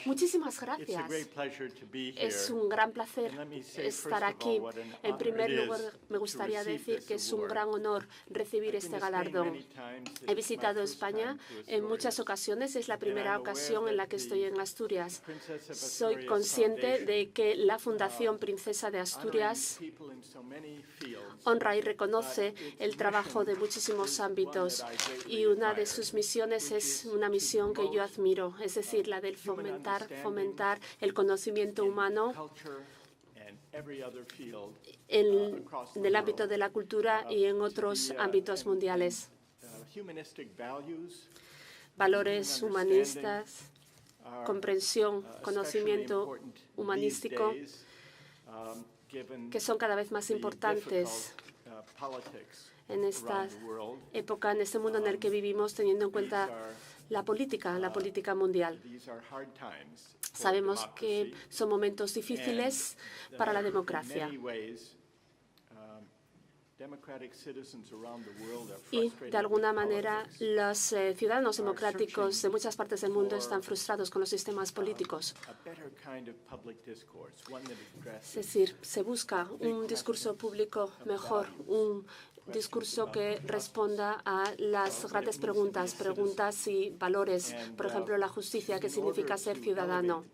Muchísimas gracias. Es un gran placer estar aquí. En primer lugar, me gustaría decir que es un gran honor recibir este galardón. He visitado España en muchas ocasiones. Es la primera ocasión en la que estoy en Asturias. Soy consciente de que la Fundación Princesa de Asturias honra y reconoce el trabajo de muchísimos ámbitos, y una de sus misiones es una misión que yo admiro, es decir, la del fomentar el conocimiento humano en el ámbito de la cultura y en otros ámbitos mundiales. Valores humanistas, comprensión, conocimiento humanístico, que son cada vez más importantes en esta época, en este mundo en el que vivimos, teniendo en cuenta la política mundial. Sabemos que son momentos difíciles para la democracia. Y, de alguna manera, los ciudadanos democráticos de muchas partes del mundo están frustrados con los sistemas políticos. Es decir, se busca un discurso público mejor, un discurso que responda a las grandes preguntas y valores, por ejemplo, la justicia, qué significa ser ciudadano.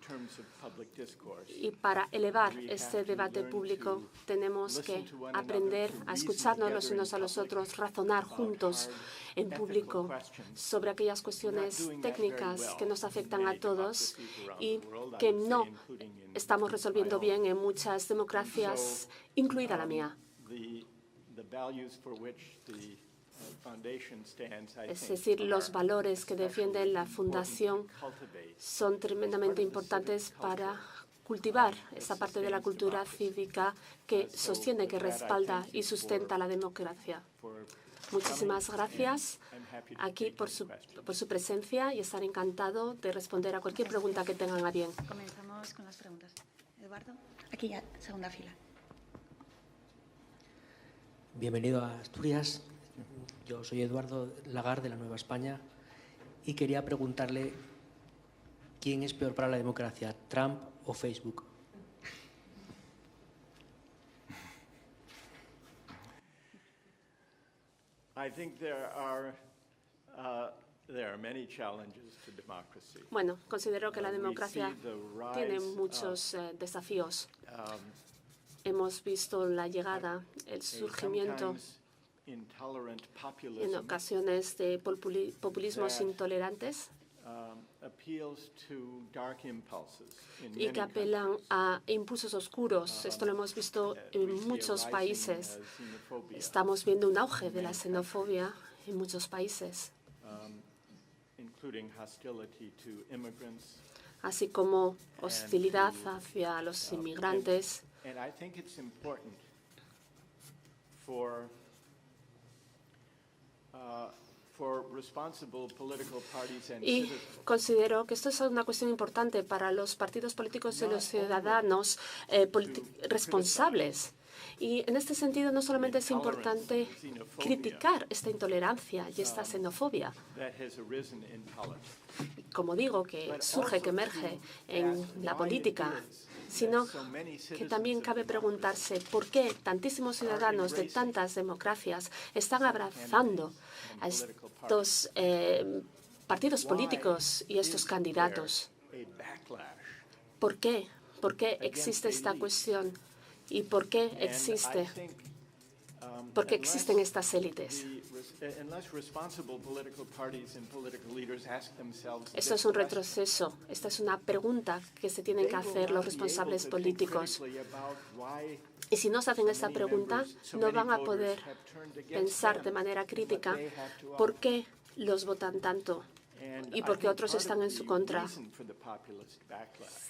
Y para elevar este debate público tenemos que aprender a escucharnos los unos a los otros, razonar juntos en público sobre aquellas cuestiones técnicas que nos afectan a todos y que no estamos resolviendo bien en muchas democracias, incluida la mía. Es decir, los valores que defiende la Fundación son tremendamente importantes para cultivar esa parte de la cultura cívica que sostiene, que respalda y sustenta la democracia. Muchísimas gracias aquí por su presencia y estar encantado de responder a cualquier pregunta que tengan a bien. Comenzamos con las preguntas. Eduardo, aquí ya, segunda fila. Bienvenido a Asturias. Yo soy Eduardo Lagar, de la Nueva España, y quería preguntarle quién es peor para la democracia, Trump o Facebook. Bueno, considero que la democracia tiene muchos desafíos. Hemos visto la llegada, el surgimiento en ocasiones de populismos intolerantes y que apelan a impulsos oscuros. Esto lo hemos visto en muchos países. Estamos viendo un auge de la xenofobia en muchos países, así como hostilidad hacia los inmigrantes. Y considero que esto es una cuestión importante para los partidos políticos y los ciudadanos responsables. Y en este sentido, no solamente es importante criticar esta intolerancia y esta xenofobia, como digo, que surge, que emerge en la política, sino que también cabe preguntarse por qué tantísimos ciudadanos de tantas democracias están abrazando a estos partidos políticos y estos candidatos. ¿Por qué? ¿Por qué existe esta cuestión? ¿Y por qué existe? ¿Por qué existen estas élites? Esto es un retroceso. Esta es una pregunta que se tienen que hacer los responsables políticos. Y si no se hacen esta pregunta, no van a poder pensar de manera crítica por qué los votan tanto y por qué otros están en su contra.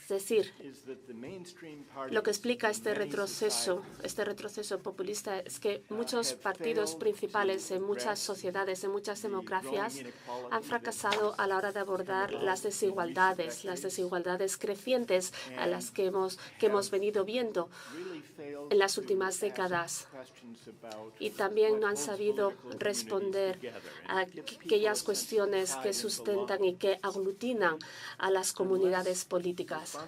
Es decir, lo que explica este retroceso populista es que muchos partidos principales en muchas sociedades, en muchas democracias, han fracasado a la hora de abordar las desigualdades crecientes a las que hemos venido viendo en las últimas décadas. Y también no han sabido responder a aquellas cuestiones que suscitan sustentan y que aglutinan a las comunidades políticas.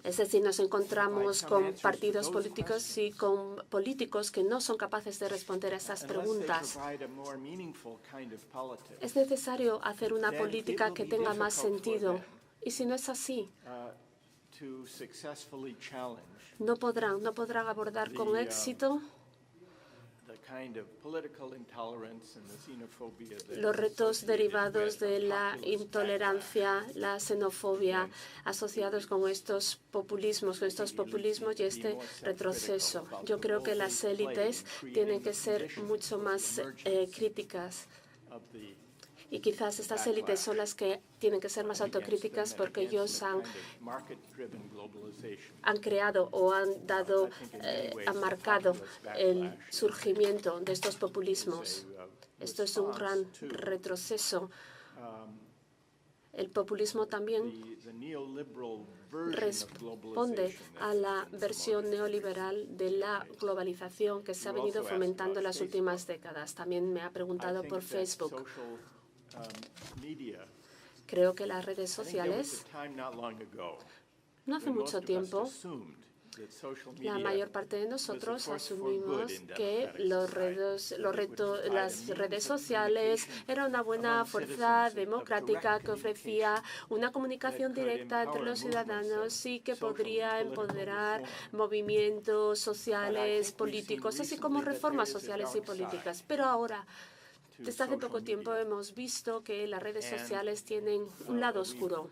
Es decir, nos encontramos con partidos políticos y con políticos que no son capaces de responder a estas preguntas. Es necesario hacer una política que tenga más sentido. Y si no es así, no podrán abordar con éxito los retos derivados de la intolerancia, la xenofobia asociados con estos populismos y este retroceso. Yo creo que las élites tienen que ser mucho más críticas. Y quizás estas élites son las que tienen que ser más autocríticas porque ellos han creado o han marcado el surgimiento de estos populismos. Esto es un gran retroceso. El populismo también responde a la versión neoliberal de la globalización que se ha venido fomentando en las últimas décadas. También me ha preguntado por Facebook. Creo que las redes sociales, no hace mucho tiempo, la mayor parte de nosotros asumimos que las redes sociales eran una buena fuerza democrática que ofrecía una comunicación directa entre los ciudadanos y que podría empoderar movimientos sociales, políticos, así como reformas sociales y políticas. Pero ahora, desde hace poco tiempo hemos visto que las redes sociales tienen un lado oscuro.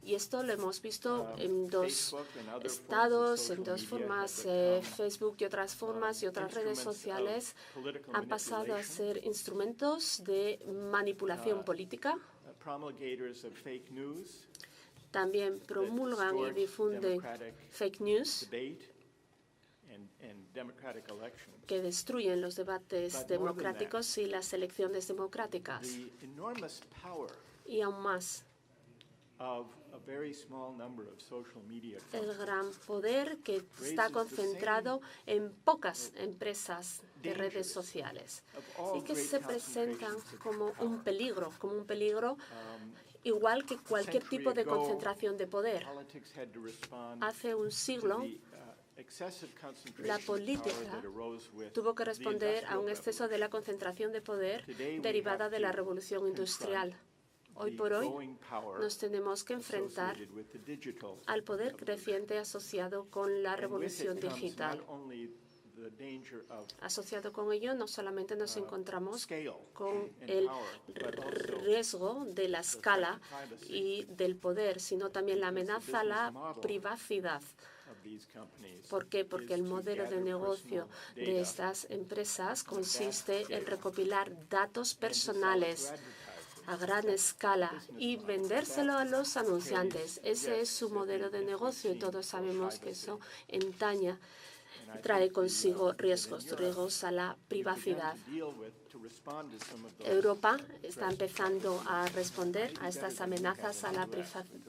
Y esto lo hemos visto en dos estados, en dos formas. Facebook y otras formas y otras redes sociales han pasado a ser instrumentos de manipulación política. También promulgan y difunden fake news que destruyen los debates democráticos y las elecciones democráticas. Y aún más, el gran poder que está concentrado en pocas empresas de redes sociales y que se presentan como un peligro igual que cualquier tipo de concentración de poder. Hace un siglo, la política tuvo que responder a un exceso de la concentración de poder derivada de la revolución industrial. Hoy por hoy nos tenemos que enfrentar al poder creciente asociado con la revolución digital. Asociado con ello, no solamente nos encontramos con el riesgo de la escala y del poder, sino también la amenaza a la privacidad. ¿Por qué? Porque el modelo de negocio de estas empresas consiste en recopilar datos personales a gran escala y vendérselo a los anunciantes. Ese es su modelo de negocio y todos sabemos que eso trae consigo riesgos a la privacidad. Europa está empezando a responder a estas amenazas a la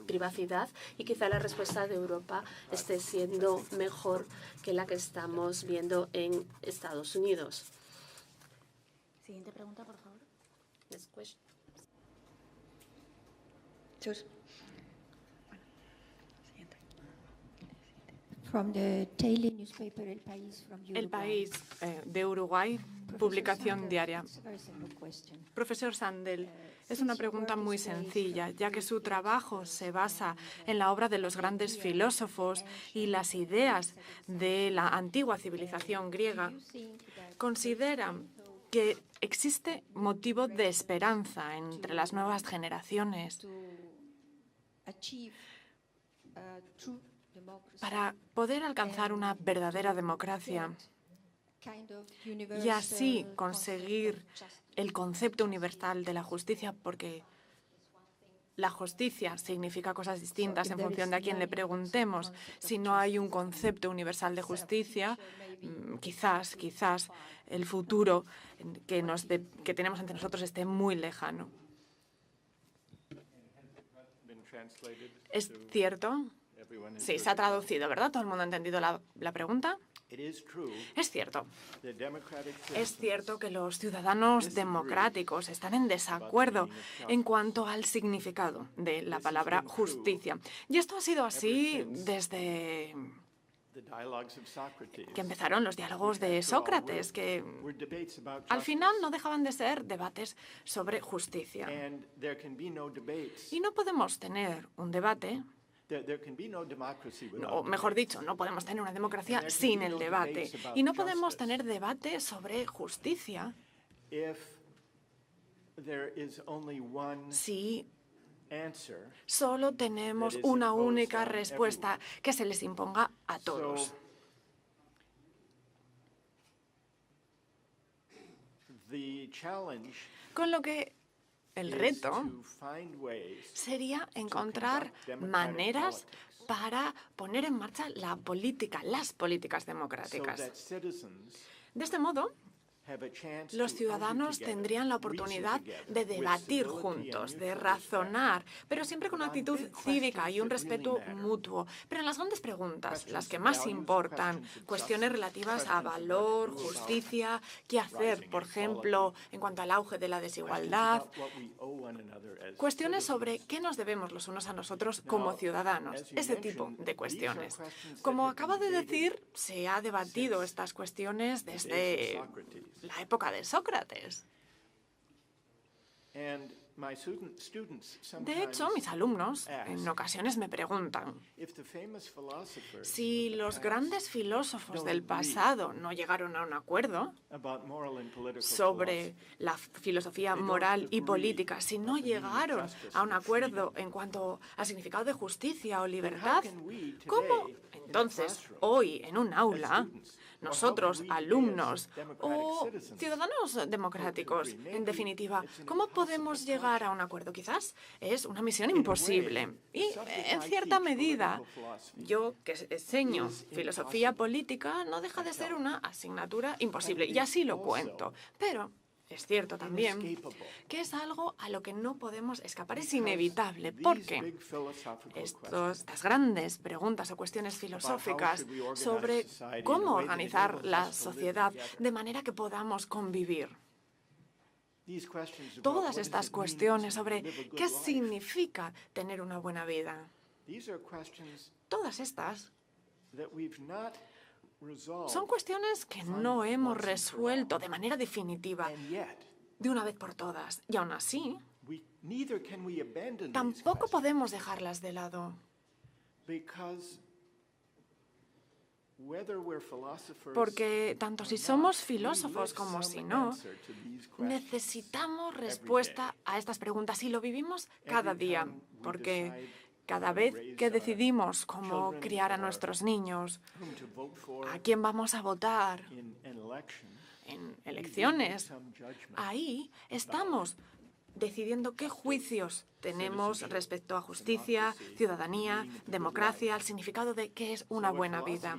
privacidad y quizá la respuesta de Europa esté siendo mejor que la que estamos viendo en Estados Unidos. Siguiente pregunta, por favor. Después. From the daily newspaper El País de Uruguay, publicación diaria. Profesor Sandel, es una pregunta muy sencilla, ya que su trabajo se basa en la obra de los grandes filósofos y las ideas de la antigua civilización griega. ¿Considera que existe motivo de esperanza entre las nuevas generaciones para poder alcanzar una verdadera democracia y así conseguir el concepto universal de la justicia? Porque la justicia significa cosas distintas en función de a quién le preguntemos. Si no hay un concepto universal de justicia, quizás el futuro que tenemos ante nosotros esté muy lejano. ¿Es cierto? Sí, se ha traducido, ¿verdad? ¿Todo el mundo ha entendido la pregunta? Es cierto que los ciudadanos democráticos están en desacuerdo en cuanto al significado de la palabra justicia. Y esto ha sido así desde que empezaron los diálogos de Sócrates, que al final no dejaban de ser debates sobre justicia. Y no podemos tener un debate, o mejor dicho, no podemos tener una democracia sin el debate. Y no podemos tener debate sobre justicia si solo tenemos una única respuesta que se les imponga a todos. Con lo que el reto sería encontrar maneras para poner en marcha las políticas democráticas. De este modo, los ciudadanos tendrían la oportunidad de debatir juntos, de razonar, pero siempre con una actitud cívica y un respeto mutuo. Pero en las grandes preguntas, las que más importan, cuestiones relativas a valor, justicia, qué hacer, por ejemplo, en cuanto al auge de la desigualdad, cuestiones sobre qué nos debemos los unos a nosotros como ciudadanos, ese tipo de cuestiones. Como acabo de decir, se ha debatido estas cuestiones desde la época de Sócrates. De hecho, mis alumnos en ocasiones me preguntan si los grandes filósofos del pasado no llegaron a un acuerdo sobre la filosofía moral y política, si no llegaron a un acuerdo en cuanto al significado de justicia o libertad, ¿cómo entonces hoy en un aula nosotros, alumnos o ciudadanos democráticos, en definitiva, cómo podemos llegar a un acuerdo? Quizás es una misión imposible. Y, en cierta medida, yo que enseño filosofía política no deja de ser una asignatura imposible, y así lo cuento. Pero es cierto también que es algo a lo que no podemos escapar, es inevitable, porque estas grandes preguntas o cuestiones filosóficas sobre cómo organizar la sociedad de manera que podamos convivir. Todas estas cuestiones sobre qué significa tener una buena vida, todas estas son cuestiones que no hemos resuelto de manera definitiva, de una vez por todas. Y aún así, tampoco podemos dejarlas de lado. Porque tanto si somos filósofos como si no, necesitamos respuesta a estas preguntas y lo vivimos cada día, porque cada vez que decidimos cómo criar a nuestros niños, a quién vamos a votar en elecciones, ahí estamos decidiendo qué juicios tenemos respecto a justicia, ciudadanía, democracia, el significado de qué es una buena vida.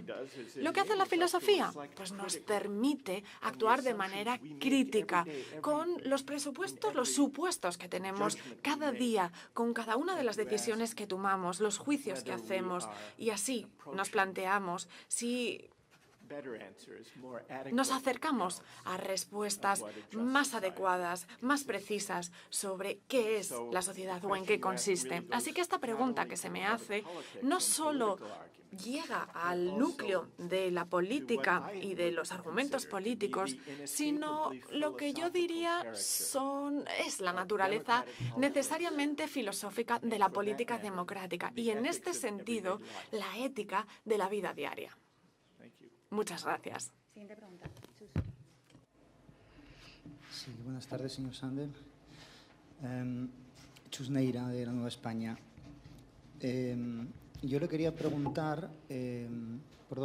¿Lo que hace la filosofía? Pues nos permite actuar de manera crítica con los presupuestos, los supuestos que tenemos cada día, con cada una de las decisiones que tomamos, los juicios que hacemos, y así nos planteamos si nos acercamos a respuestas más adecuadas, más precisas sobre qué es la sociedad o en qué consiste. Así que esta pregunta que se me hace no solo llega al núcleo de la política y de los argumentos políticos, sino lo que yo diría es la naturaleza necesariamente filosófica de la política democrática y, en este sentido, la ética de la vida diaria. Muchas gracias. Siguiente pregunta. Sí, buenas tardes, señor Sander. Chus Neira, de la Nueva España. Yo le quería preguntar por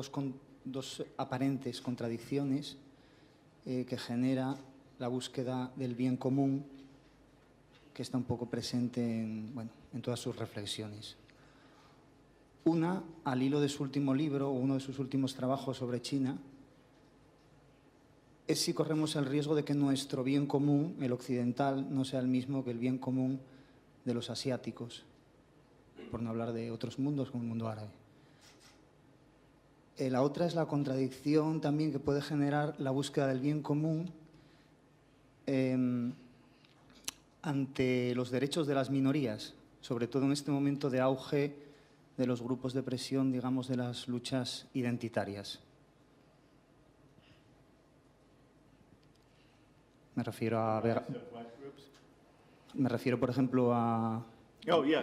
dos aparentes contradicciones que genera la búsqueda del bien común, que está un poco presente en todas sus reflexiones. Una, al hilo de su último libro, o uno de sus últimos trabajos sobre China, es si corremos el riesgo de que nuestro bien común, el occidental, no sea el mismo que el bien común de los asiáticos, por no hablar de otros mundos como el mundo árabe. La otra es la contradicción también que puede generar la búsqueda del bien común ante los derechos de las minorías, sobre todo en este momento de auge de los grupos de presión, digamos, de las luchas identitarias. Me refiero a por ejemplo, a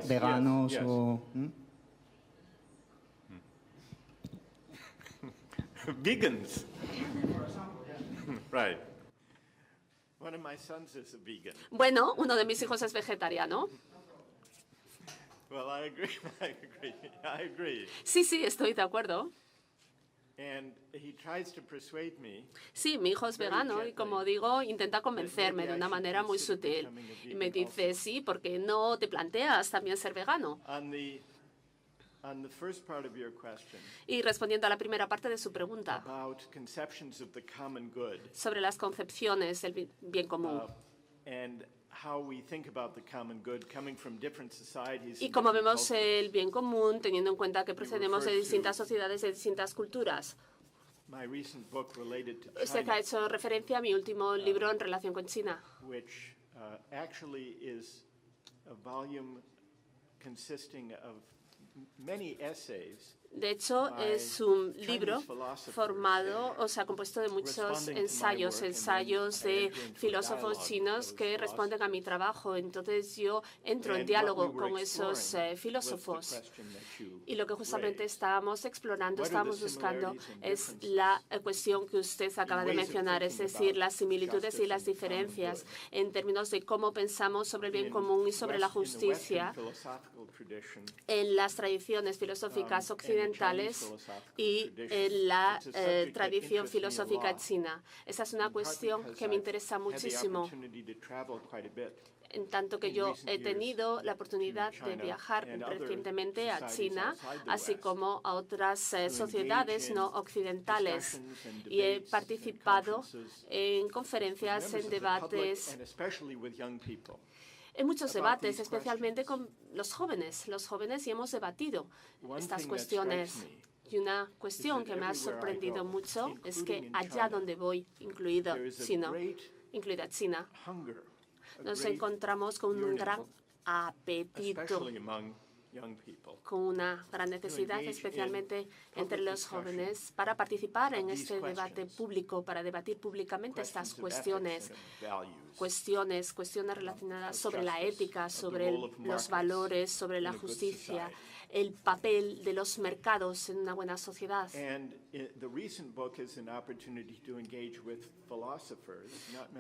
veganos o... Vegans. Right. One of my sons is a vegan. Bueno, uno de mis hijos es vegetariano. Well, I agree. I agree. Sí, estoy de acuerdo. And he tries to persuade me. Sí, mi hijo es vegano y, como digo, intenta convencerme de una manera muy sutil. Y me dice, sí, ¿por qué no te planteas también ser vegano? On the first part of your question, y respondiendo a la primera parte de su pregunta sobre las concepciones del bien común y cómo vemos el bien común teniendo en cuenta que procedemos de distintas sociedades, de distintas culturas. Usted ha hecho referencia a mi último libro en relación con China, which actually is a volume consisting of many essays. De hecho, es un libro compuesto de muchos ensayos de filósofos chinos que responden a mi trabajo. Entonces, yo entro en diálogo con esos filósofos. Y lo que justamente estábamos explorando, estábamos buscando, es la cuestión que usted acaba de mencionar, es decir, las similitudes y las diferencias en términos de cómo pensamos sobre el bien común y sobre la justicia en las tradiciones filosóficas occidentales y en la tradición filosófica china. Esa es una cuestión que me interesa muchísimo, en tanto que yo he tenido la oportunidad de viajar recientemente a China, así como a otras sociedades no occidentales, y he participado en conferencias, en debates, en muchos debates, especialmente con los jóvenes, y hemos debatido estas cuestiones. Y una cuestión que me ha sorprendido mucho es que allá donde voy, incluida China, nos encontramos con un gran apetito, con una gran necesidad, especialmente entre los jóvenes, para participar en este debate público, para debatir públicamente estas cuestiones relacionadas sobre la ética, sobre los valores, sobre la justicia, el papel de los mercados en una buena sociedad.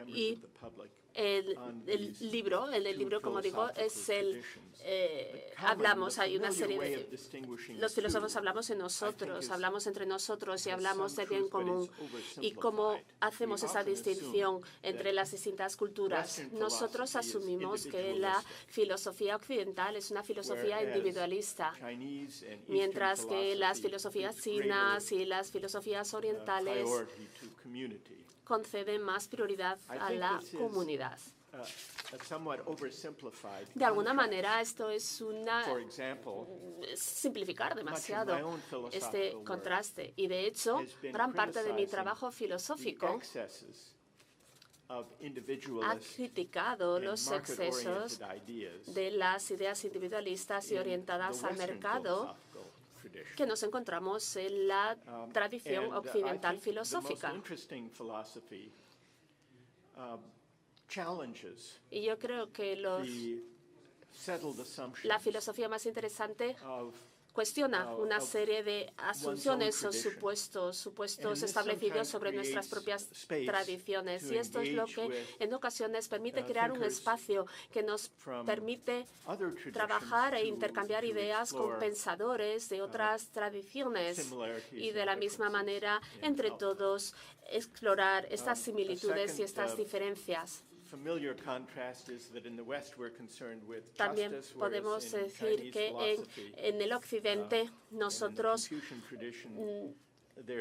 Y el libro, como digo, es hay una serie de... Los filósofos hablamos entre nosotros y hablamos del bien común y cómo hacemos esa distinción entre las distintas culturas. Nosotros asumimos que la filosofía occidental es una filosofía individualista, mientras que las filosofías chinas y las filosofías orientales conceden más prioridad a la comunidad. De alguna manera, esto es simplificar demasiado este contraste. Y, de hecho, gran parte de mi trabajo filosófico ha criticado los excesos de las ideas individualistas y orientadas al mercado que nos encontramos en la tradición occidental filosófica. Y yo creo que la filosofía más interesante cuestiona una serie de asunciones o supuestos establecidos sobre nuestras propias tradiciones. Y esto es lo que en ocasiones permite crear un espacio que nos permite trabajar e intercambiar ideas con pensadores de otras tradiciones y, de la misma manera, entre todos, explorar estas similitudes y estas diferencias. También podemos decir que en el Occidente nosotros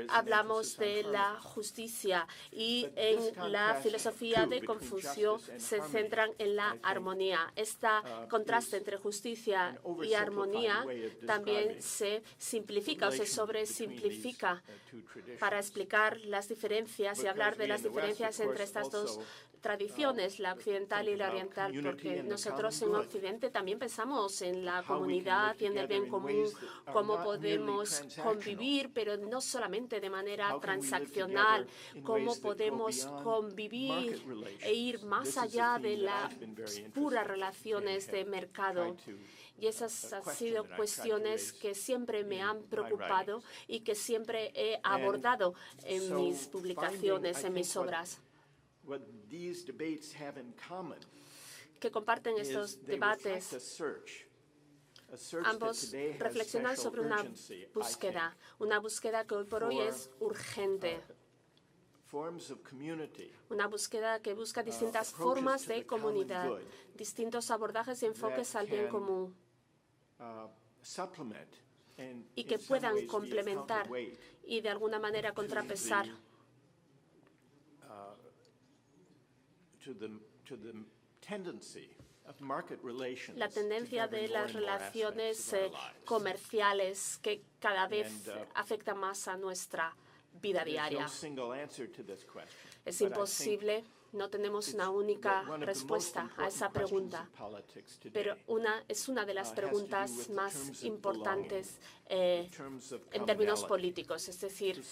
hablamos de la justicia y en la filosofía de Confucio se centran en la armonía. Este contraste entre justicia y armonía también se simplifica o se sobresimplifica para explicar las diferencias y hablar de las diferencias entre estas dos tradiciones, la occidental y la oriental, porque nosotros en Occidente también pensamos en la comunidad y en el bien común, cómo podemos convivir, pero no solamente de manera transaccional, cómo podemos convivir e ir más allá de las puras relaciones de mercado. Y esas han sido cuestiones que siempre me han preocupado y que siempre he abordado en mis publicaciones, en mis obras. Que comparten estos debates. Ambos reflexionan sobre una búsqueda que hoy por hoy es urgente. Una búsqueda que busca distintas formas de comunidad, distintos abordajes y enfoques al bien común, y que puedan complementar y de alguna manera contrapesar la tendencia de las relaciones comerciales que cada vez afectan más a nuestra vida diaria. Es imposible, no tenemos una única respuesta a esa pregunta, pero es una de las preguntas más importantes en términos políticos, es decir,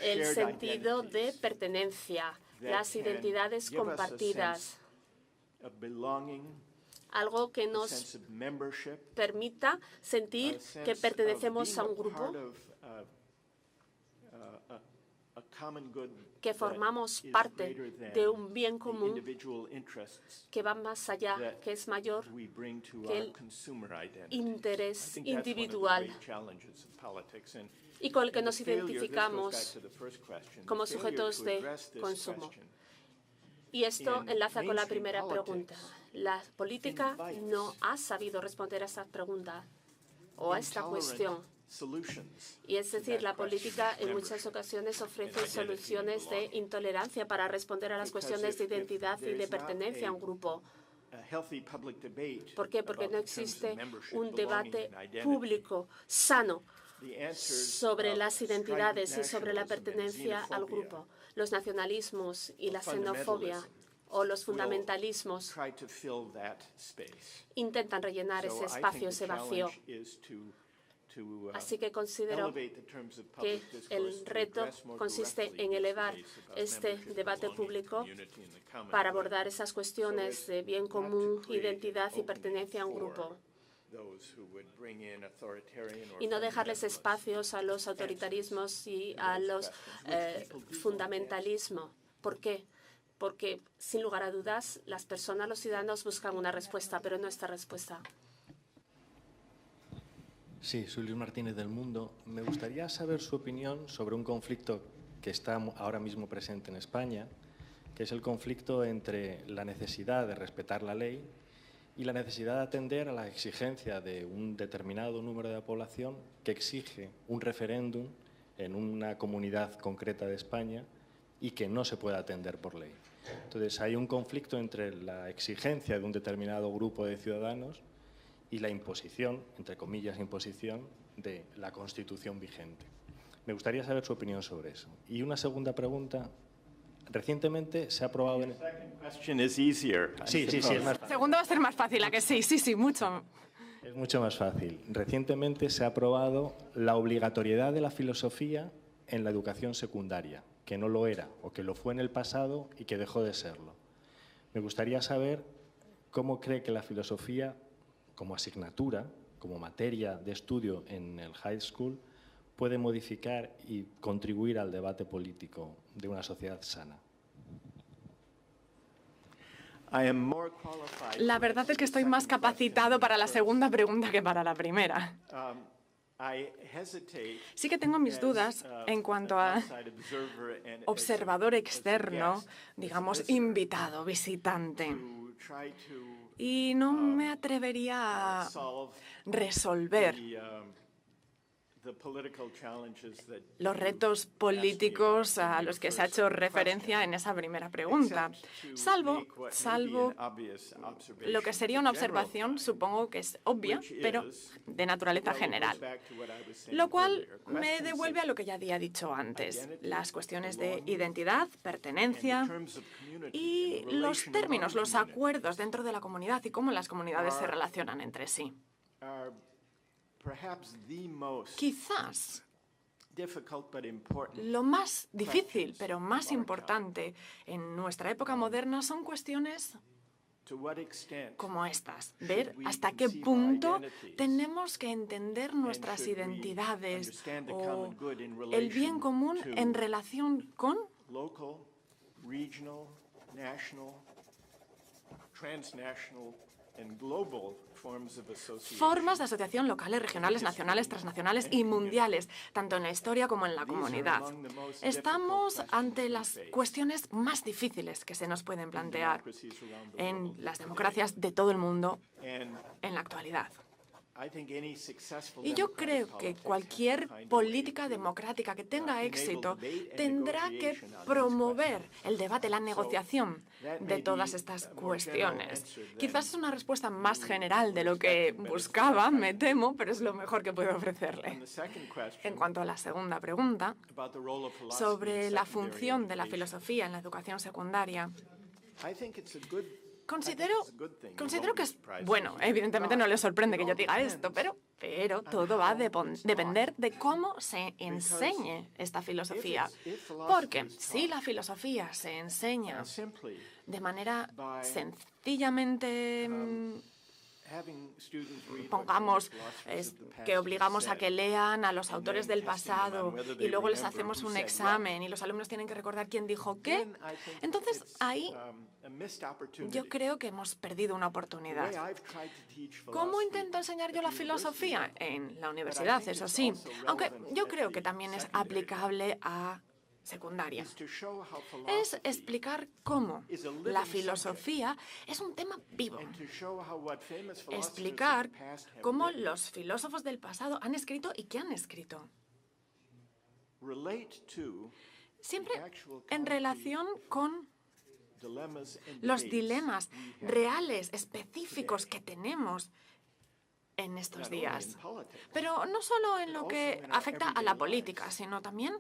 el sentido de pertenencia, las identidades compartidas, algo que nos permita sentir que pertenecemos a un grupo, que formamos parte de un bien común que va más allá, que es mayor que el interés individual y con el que nos identificamos como sujetos de consumo. Y esto enlaza con la primera pregunta. La política no ha sabido responder a esta pregunta o a esta cuestión. Y es decir, la política en muchas ocasiones ofrece soluciones de intolerancia para responder a las cuestiones de identidad y de pertenencia a un grupo. ¿Por qué? Porque no existe un debate público sano sobre las identidades y sobre la pertenencia al grupo. Los nacionalismos y la xenofobia o los fundamentalismos intentan rellenar ese espacio, ese vacío. Así que considero que el reto consiste en elevar este debate público para abordar esas cuestiones de bien común, identidad y pertenencia a un grupo, y no dejarles espacios a los autoritarismos y a los fundamentalismos. ¿Por qué? Porque, sin lugar a dudas, las personas, los ciudadanos, buscan una respuesta, pero no esta respuesta. Sí, soy Luis Martínez del Mundo. Me gustaría saber su opinión sobre un conflicto que está ahora mismo presente en España, que es el conflicto entre la necesidad de respetar la ley y la necesidad de atender a la exigencia de un determinado número de la población que exige un referéndum en una comunidad concreta de España y que no se puede atender por ley. Entonces, hay un conflicto entre la exigencia de un determinado grupo de ciudadanos y la imposición, entre comillas, imposición de la Constitución vigente. Me gustaría saber su opinión sobre eso. Y una segunda pregunta. Recientemente se ha aprobado... Sí, es más fácil. Segundo va a ser más fácil, ¿a que sí? Sí, mucho. Es mucho más fácil. Recientemente se ha aprobado la obligatoriedad de la filosofía en la educación secundaria, que no lo era, o que lo fue en el pasado y que dejó de serlo. Me gustaría saber cómo cree que la filosofía, como asignatura, como materia de estudio en el high school, puede modificar y contribuir al debate político de una sociedad sana. La verdad es que estoy más capacitado para la segunda pregunta que para la primera. Sí que tengo mis dudas en cuanto a observador externo, digamos, invitado, visitante. Y no me atrevería a resolver los retos políticos a los que se ha hecho referencia en esa primera pregunta, salvo lo que sería una observación, supongo que es obvia, pero de naturaleza general, lo cual me devuelve a lo que ya había dicho antes, las cuestiones de identidad, pertenencia y los términos, los acuerdos dentro de la comunidad y cómo las comunidades se relacionan entre sí. Quizás lo más difícil, pero más importante en nuestra época moderna son cuestiones como estas. Ver hasta qué punto tenemos que entender nuestras identidades o el bien común en relación con formas de asociación locales, regionales, nacionales, transnacionales y mundiales, tanto en la historia como en la comunidad. Estamos ante las cuestiones más difíciles que se nos pueden plantear en las democracias de todo el mundo en la actualidad. Y yo creo que cualquier política democrática que tenga éxito tendrá que promover el debate, la negociación de todas estas cuestiones. Quizás es una respuesta más general de lo que buscaba, me temo, pero es lo mejor que puedo ofrecerle. En cuanto a la segunda pregunta, sobre la función de la filosofía en la educación secundaria, Considero que es bueno. Evidentemente no le sorprende que yo diga esto, pero todo va a depender de cómo se enseñe esta filosofía. Porque si la filosofía se enseña de manera sencillamente, pongamos, que obligamos a que lean a los autores del pasado y luego les hacemos un examen y los alumnos tienen que recordar quién dijo qué, entonces ahí yo creo que hemos perdido una oportunidad. ¿Cómo intento enseñar yo la filosofía? En la universidad, eso sí, aunque yo creo que también es aplicable a secundaria. Es explicar cómo la filosofía es un tema vivo. Explicar cómo los filósofos del pasado han escrito y qué han escrito. Siempre en relación con los dilemas reales, específicos que tenemos en estos días. Pero no solo en lo que afecta a la política, sino también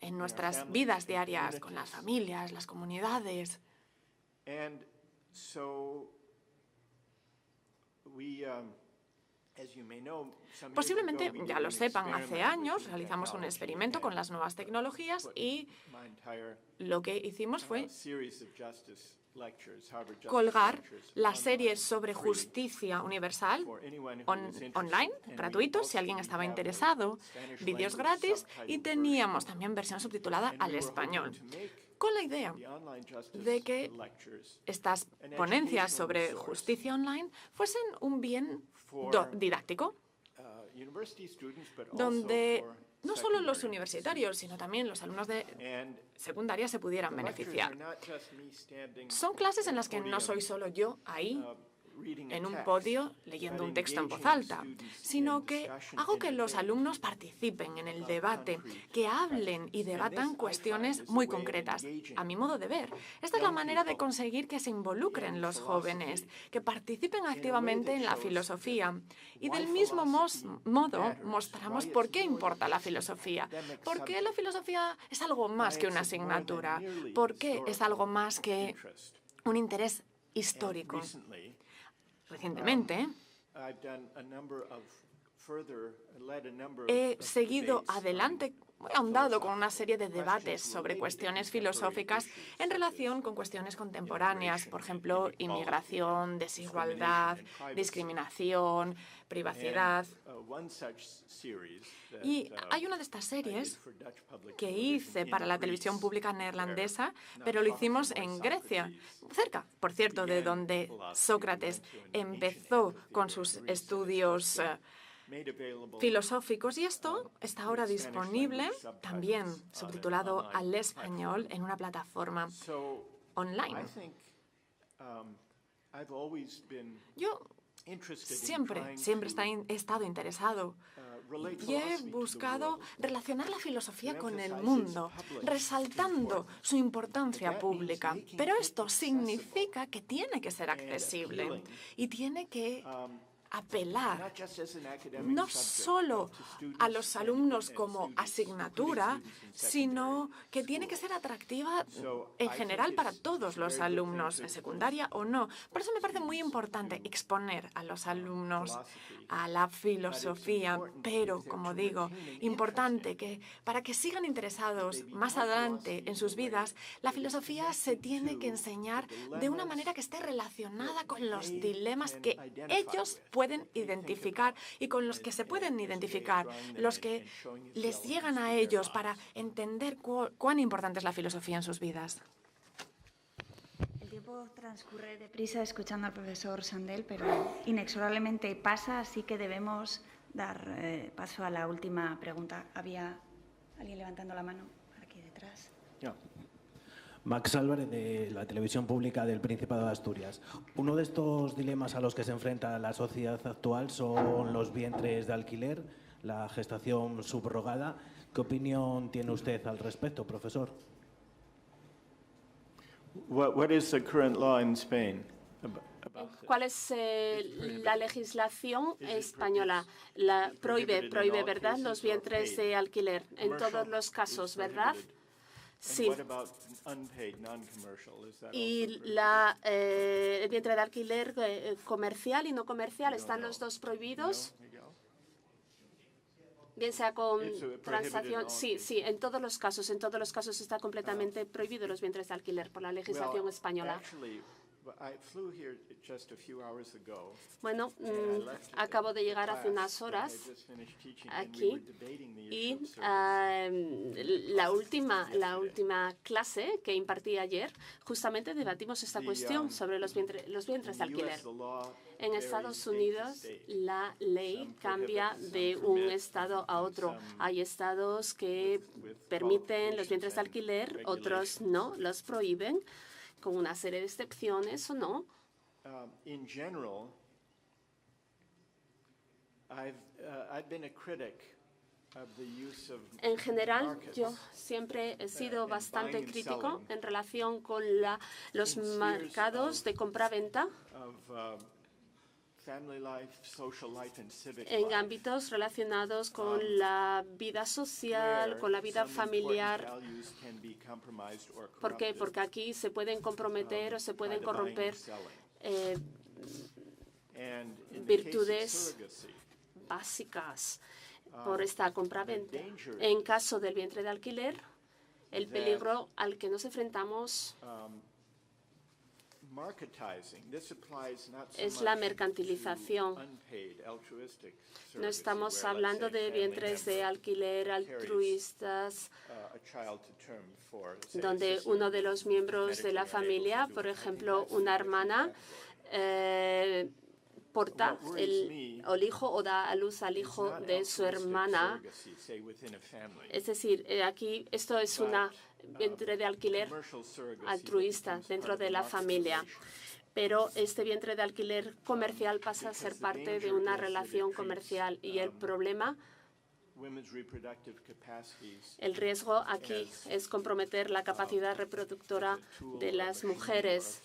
en nuestras vidas diarias, con las familias, las comunidades. Posiblemente ya lo sepan, hace años realizamos un experimento con las nuevas tecnologías y lo que hicimos fue colgar la serie sobre justicia universal online, gratuito, si alguien estaba interesado, vídeos gratis, y teníamos también versión subtitulada al español, con la idea de que estas ponencias sobre justicia online fuesen un bien didáctico, donde no solo los universitarios, sino también los alumnos de secundaria se pudieran beneficiar. Son clases en las que no soy solo yo ahí, en un podio leyendo un texto en voz alta, sino que hago que los alumnos participen en el debate, que hablen y debatan cuestiones muy concretas. A mi modo de ver, esta es la manera de conseguir que se involucren los jóvenes, que participen activamente en la filosofía. Y del mismo modo mostramos por qué importa la filosofía, por qué la filosofía es algo más que una asignatura, por qué es algo más que un interés histórico. Recientemente he seguido adelante, he ahondado con una serie de debates sobre cuestiones filosóficas en relación con cuestiones contemporáneas, por ejemplo, inmigración, desigualdad, discriminación, privacidad. Y hay una de estas series que hice para la televisión pública neerlandesa, pero lo hicimos en Grecia, cerca, por cierto, de donde Sócrates empezó con sus estudios filosóficos, y esto está ahora disponible, también subtitulado al español, en una plataforma online. Yo siempre he estado interesado y he buscado relacionar la filosofía con el mundo, resaltando su importancia pública. Pero esto significa que tiene que ser accesible y tiene que apelar no solo a los alumnos como asignatura, sino que tiene que ser atractiva en general para todos los alumnos, en secundaria o no. Por eso me parece muy importante exponer a los alumnos a la filosofía, pero, como digo, importante que para que sigan interesados más adelante en sus vidas, la filosofía se tiene que enseñar de una manera que esté relacionada con los dilemas que ellos pueden identificar y con los que se pueden identificar, los que les llegan a ellos para entender cuán importante es la filosofía en sus vidas. El tiempo transcurre deprisa escuchando al profesor Sandel, pero inexorablemente pasa, así que debemos dar paso a la última pregunta. ¿Había alguien levantando la mano aquí detrás? Yeah. Max Álvarez, de la televisión pública del Principado de Asturias. Uno de estos dilemas a los que se enfrenta la sociedad actual son los vientres de alquiler, la gestación subrogada. ¿Qué opinión tiene usted al respecto, profesor? What is the current law in Spain? ¿Cuál es la legislación española? Prohíbe, ¿verdad?, los vientres de alquiler en todos los casos, ¿verdad? Sí. Y el vientre de alquiler comercial y no comercial, ¿están los dos prohibidos? Bien sea con transacción. Sí, en todos los casos está completamente prohibido los vientres de alquiler por la legislación española. Bueno, acabo de llegar hace unas horas aquí y la última clase que impartí ayer, justamente debatimos esta cuestión sobre los vientres de alquiler. En Estados Unidos la ley cambia de un estado a otro. Hay estados que permiten los vientres de alquiler, otros no, los prohíben, con una serie de excepciones o no. In general, I've been a critic of the use of En general, yo siempre he sido bastante crítico en relación con los mercados de compra-venta en ámbitos relacionados con la vida social, con la vida familiar. ¿Por qué? Porque aquí se pueden comprometer o se pueden corromper virtudes básicas por esta compraventa. En caso del vientre de alquiler, el peligro al que nos enfrentamos es la mercantilización. No estamos hablando de vientres de alquiler altruistas, donde uno de los miembros de la familia, por ejemplo, una hermana, porta el hijo o da a luz al hijo de su hermana. Es decir, aquí esto es una vientre de alquiler altruista dentro de la familia. Pero este vientre de alquiler comercial pasa a ser parte de una relación comercial y el problema, el riesgo aquí es comprometer la capacidad reproductora de las mujeres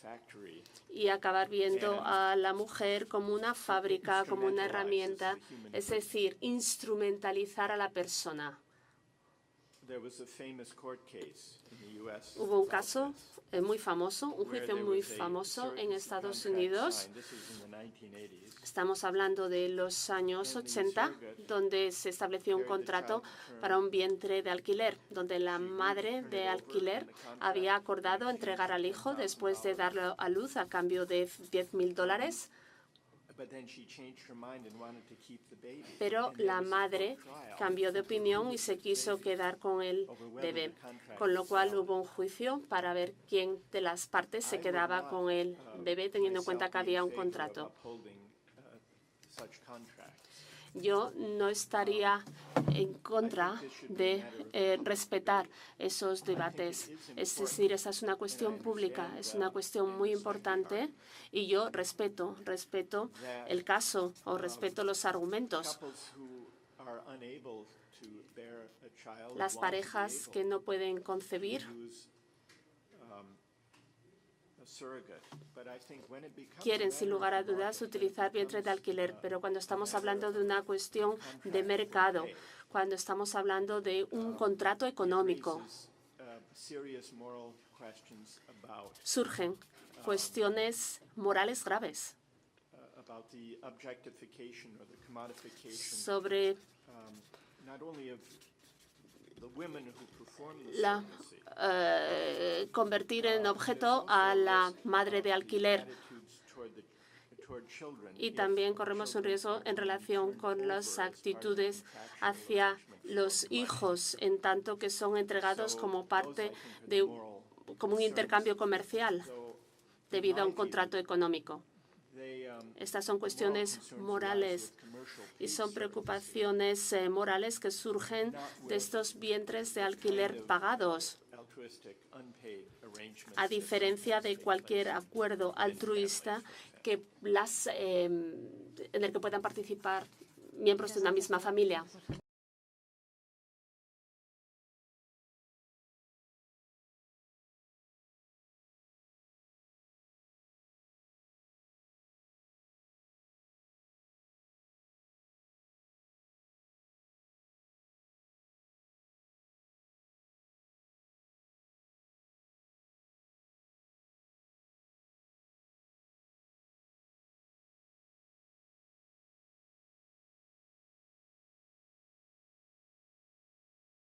y acabar viendo a la mujer como una fábrica, como una herramienta, es decir, instrumentalizar a la persona. Hubo un caso muy famoso, un juicio muy famoso en Estados Unidos. Estamos hablando de los años 80, donde se estableció un contrato para un vientre de alquiler, donde la madre de alquiler había acordado entregar al hijo después de darlo a luz a cambio de $10,000. Pero la madre cambió de opinión y se quiso quedar con el bebé, con lo cual hubo un juicio para ver quién de las partes se quedaba con el bebé, teniendo en cuenta que había un contrato. Yo no estaría en contra de respetar esos debates. Es decir, esa es una cuestión pública, es una cuestión muy importante y yo respeto el caso o respeto los argumentos. Las parejas que no pueden concebir quieren, sin lugar a dudas, utilizar vientres de alquiler, pero cuando estamos hablando de una cuestión de mercado, cuando estamos hablando de un contrato económico, surgen cuestiones morales graves sobre convertir en objeto a la madre de alquiler. Y también corremos un riesgo en relación con las actitudes hacia los hijos, en tanto que son entregados como parte de como un intercambio comercial debido a un contrato económico. Estas son cuestiones morales y son preocupaciones morales que surgen de estos vientres de alquiler pagados, a diferencia de cualquier acuerdo altruista en el que puedan participar miembros de una misma familia.